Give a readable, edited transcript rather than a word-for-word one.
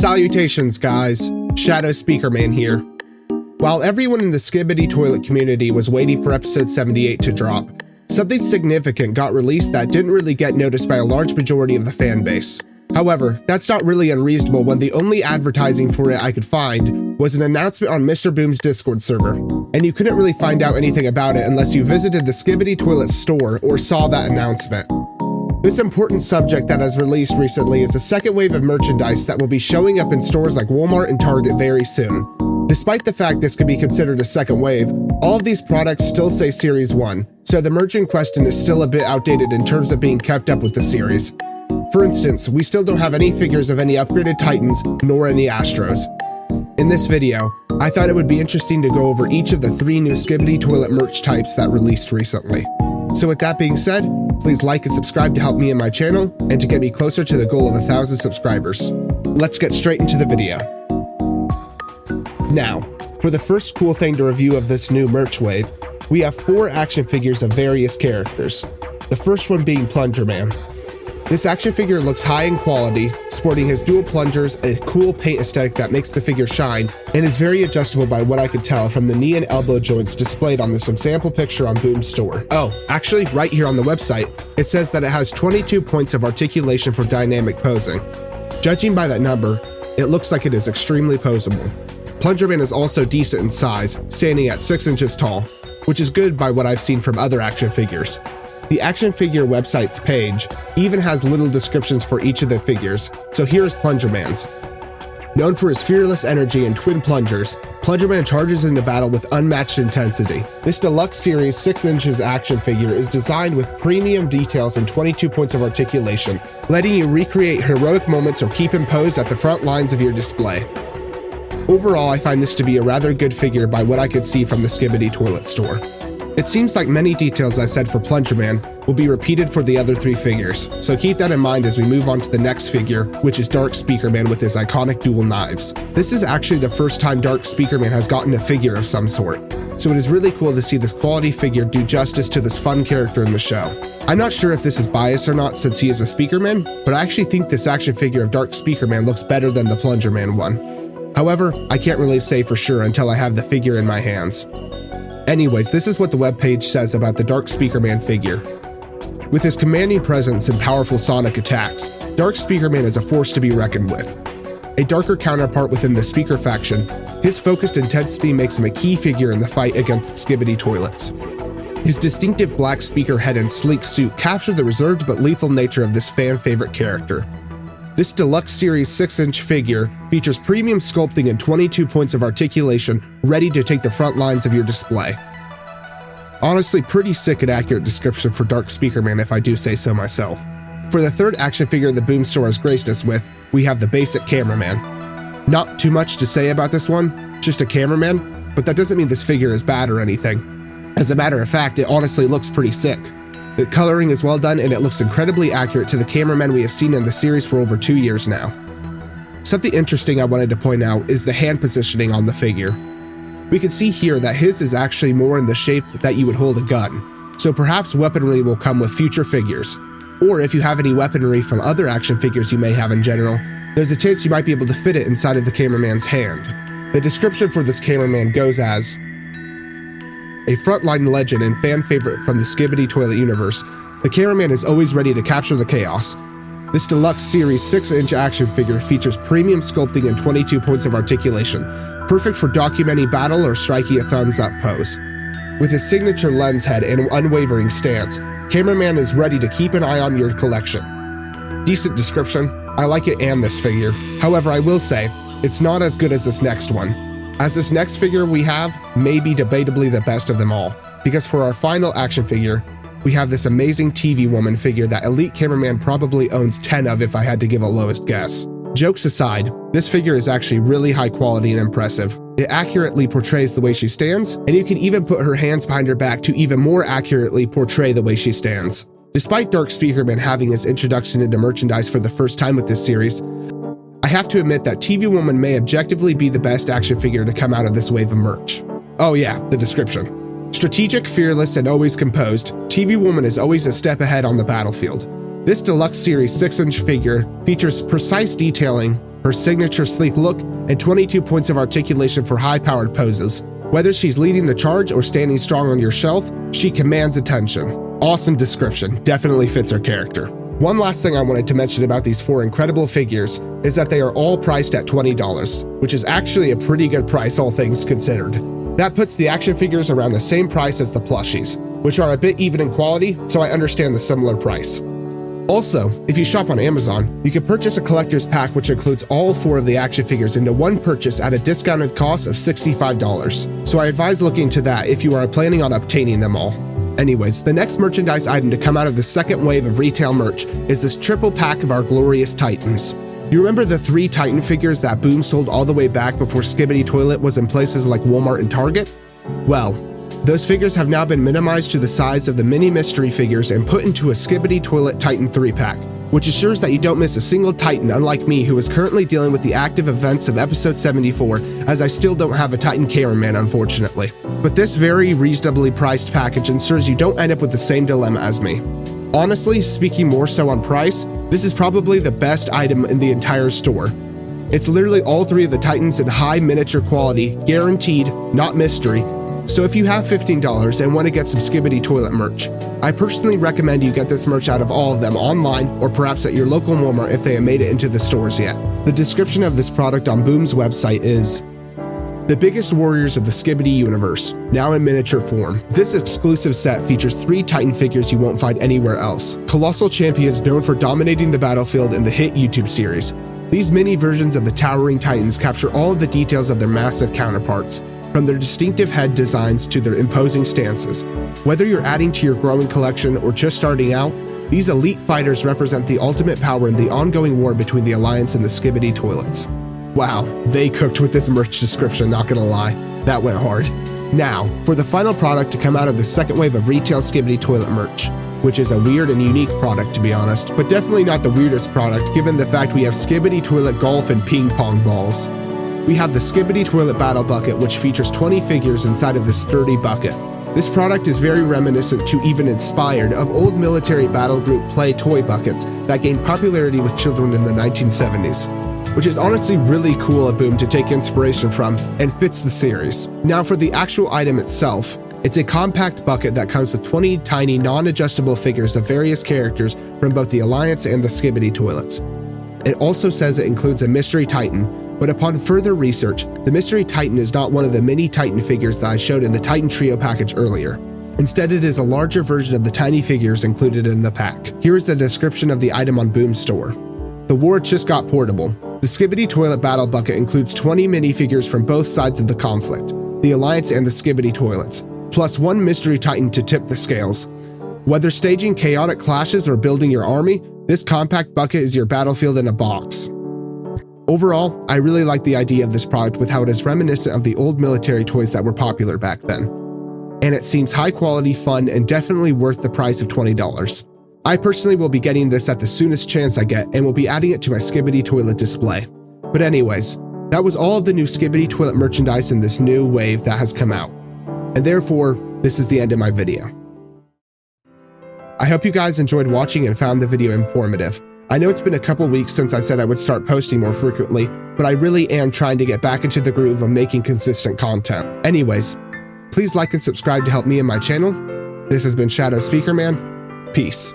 Salutations, guys. Shadow Speakerman here. While everyone in the Skibidi Toilet community was waiting for episode 78 to drop, something significant got released that didn't really get noticed by a large majority of the fan base. However, that's not really unreasonable when the only advertising for it I could find was an announcement on Mr. Boom's Discord server, and you couldn't really find out anything about it unless you visited the Skibidi Toilet store or saw that announcement. This important subject that has released recently is the second wave of merchandise that will be showing up in stores like Walmart and Target very soon. Despite the fact this could be considered a second wave, all of these products still say Series 1, so the merch in question is still a bit outdated in terms of being kept up with the series. For instance, we still don't have any figures of any upgraded Titans, nor any Astros. In this video, I thought it would be interesting to go over each of the 3 new Skibidi Toilet merch types that released recently. So with that being said, please like and subscribe to help me and my channel, and to get me closer to the goal of 1,000 subscribers. Let's get straight into the video. Now, for the first cool thing to review of this new merch wave, we have 4 action figures of various characters. The first one being Plungerman. This action figure looks high in quality, sporting his dual plungers, a cool paint aesthetic that makes the figure shine, and is very adjustable by what I could tell from the knee and elbow joints displayed on this example picture on Boom's store. Oh, actually, right here on the website, it says that it has 22 points of articulation for dynamic posing. Judging by that number, it looks like it is extremely posable. Plungerman is also decent in size, standing at 6 inches tall, which is good by what I've seen from other action figures. The action figure website's page even has little descriptions for each of the figures, so here's Plungerman's. Known for his fearless energy and twin plungers, Plungerman charges into battle with unmatched intensity. This deluxe series 6 inches action figure is designed with premium details and 22 points of articulation, letting you recreate heroic moments or keep him posed at the front lines of your display. Overall, I find this to be a rather good figure by what I could see from the Skibidi Toilet store. It seems like many details I said for Plungerman will be repeated for the other 3 figures, so keep that in mind as we move on to the next figure, which is Dark Speakerman with his iconic dual knives. This is actually the first time Dark Speakerman has gotten a figure of some sort, so it is really cool to see this quality figure do justice to this fun character in the show. I'm not sure if this is biased or not since he is a Speakerman, but I actually think this action figure of Dark Speakerman looks better than the Plungerman one. However, I can't really say for sure until I have the figure in my hands. Anyways, this is what the webpage says about the Dark Speakerman figure. With his commanding presence and powerful sonic attacks, Dark Speakerman is a force to be reckoned with. A darker counterpart within the Speaker faction, his focused intensity makes him a key figure in the fight against the Skibidi Toilets. His distinctive black speaker head and sleek suit capture the reserved but lethal nature of this fan-favorite character. This deluxe series 6-inch figure features premium sculpting and 22 points of articulation ready to take the front lines of your display. Honestly, pretty sick and accurate description for Dark Speakerman if I do say so myself. For the third action figure the Boom store has graced us with, we have the basic Cameraman. Not too much to say about this one, just a Cameraman, but that doesn't mean this figure is bad or anything. As a matter of fact, it honestly looks pretty sick. The coloring is well done and it looks incredibly accurate to the Cameraman we have seen in the series for over 2 years now. Something interesting I wanted to point out is the hand positioning on the figure. We can see here that his is actually more in the shape that you would hold a gun, so perhaps weaponry will come with future figures. Or if you have any weaponry from other action figures you may have in general, there's a chance you might be able to fit it inside of the Cameraman's hand. The description for this Cameraman goes as: a frontline legend and fan favorite from the Skibidi Toilet universe, the Cameraman is always ready to capture the chaos. This deluxe series 6-inch action figure features premium sculpting and 22 points of articulation, perfect for documenting battle or striking a thumbs up pose. With his signature lens head and unwavering stance, Cameraman is ready to keep an eye on your collection. Decent description, I like it and this figure. However, I will say, it's not as good as this next one, as this next figure we have may be debatably the best of them all, because for our final action figure, we have this amazing TV woman figure that Elite Cameraman probably owns 10 of if I had to give a lowest guess. Jokes aside, this figure is actually really high quality and impressive. It accurately portrays the way she stands, and you can even put her hands behind her back to even more accurately portray the way she stands. Despite Dark Speakerman having his introduction into merchandise for the first time with this series, I have to admit that TV Woman may objectively be the best action figure to come out of this wave of merch. Oh yeah, the description. Strategic, fearless, and always composed, TV Woman is always a step ahead on the battlefield. This deluxe series 6-inch figure features precise detailing her signature sleek look, and 22 points of articulation for high-powered poses. Whether she's leading the charge or standing strong on your shelf, she commands attention. Awesome description, definitely fits her character. One last thing I wanted to mention about these 4 incredible figures is that they are all priced at $20, which is actually a pretty good price all things considered. That puts the action figures around the same price as the plushies, which are a bit even in quality, so I understand the similar price. Also, if you shop on Amazon, you can purchase a collector's pack which includes all 4 of the action figures into one purchase at a discounted cost of $65, so I advise looking into that if you are planning on obtaining them all. Anyways, the next merchandise item to come out of the second wave of retail merch is this triple pack of our glorious Titans. You remember the 3 Titan figures that Boom sold all the way back before Skibidi Toilet was in places like Walmart and Target? Well, those figures have now been minimized to the size of the mini mystery figures and put into a Skibidi Toilet Titan 3-pack, which assures that you don't miss a single Titan, unlike me who is currently dealing with the active events of episode 74, as I still don't have a Titan Cameraman, unfortunately. But this very reasonably priced package ensures you don't end up with the same dilemma as me. Honestly, speaking more so on price, this is probably the best item in the entire store. It's literally all 3 of the Titans in high miniature quality, guaranteed, not mystery. So if you have $15 and want to get some Skibidi Toilet merch, I personally recommend you get this merch out of all of them online or perhaps at your local Walmart if they have made it into the stores yet. The description of this product on Boom's website is the biggest warriors of the Skibidi universe, now in miniature form. This exclusive set features 3 Titan figures you won't find anywhere else. Colossal champions known for dominating the battlefield in the hit YouTube series. These mini versions of the towering Titans capture all of the details of their massive counterparts, from their distinctive head designs to their imposing stances. Whether you're adding to your growing collection or just starting out, these elite fighters represent the ultimate power in the ongoing war between the Alliance and the Skibidi Toilets. Wow, they cooked with this merch description, not gonna lie. That went hard. Now, for the final product to come out of the second wave of retail Skibidi Toilet merch, which is a weird and unique product to be honest, but definitely not the weirdest product given the fact we have Skibidi Toilet golf and ping pong balls. We have the Skibidi Toilet Battle Bucket, which features 20 figures inside of this sturdy bucket. This product is very reminiscent to, even inspired, of old military battle group play toy buckets that gained popularity with children in the 1970s. Which is honestly really cool of Boom to take inspiration from and fits the series. Now for the actual item itself, it's a compact bucket that comes with 20 tiny non-adjustable figures of various characters from both the Alliance and the Skibidi Toilets. It also says it includes a Mystery Titan, but upon further research, the Mystery Titan is not one of the mini Titan figures that I showed in the Titan Trio package earlier. Instead, it is a larger version of the tiny figures included in the pack. Here is the description of the item on Boom's store. The war just got portable. The Skibidi Toilet Battle Bucket includes 20 minifigures from both sides of the conflict, the Alliance and the Skibidi Toilets, plus 1 Mystery Titan to tip the scales. Whether staging chaotic clashes or building your army, this compact bucket is your battlefield in a box. Overall, I really like the idea of this product with how it is reminiscent of the old military toys that were popular back then. And it seems high quality, fun, and definitely worth the price of $20. I personally will be getting this at the soonest chance I get and will be adding it to my Skibidi Toilet display. But anyways, that was all of the new Skibidi Toilet merchandise in this new wave that has come out. And therefore, this is the end of my video. I hope you guys enjoyed watching and found the video informative. I know it's been a couple weeks since I said I would start posting more frequently, but I really am trying to get back into the groove of making consistent content. Anyways, please like and subscribe to help me and my channel. This has been Speakerman. Peace.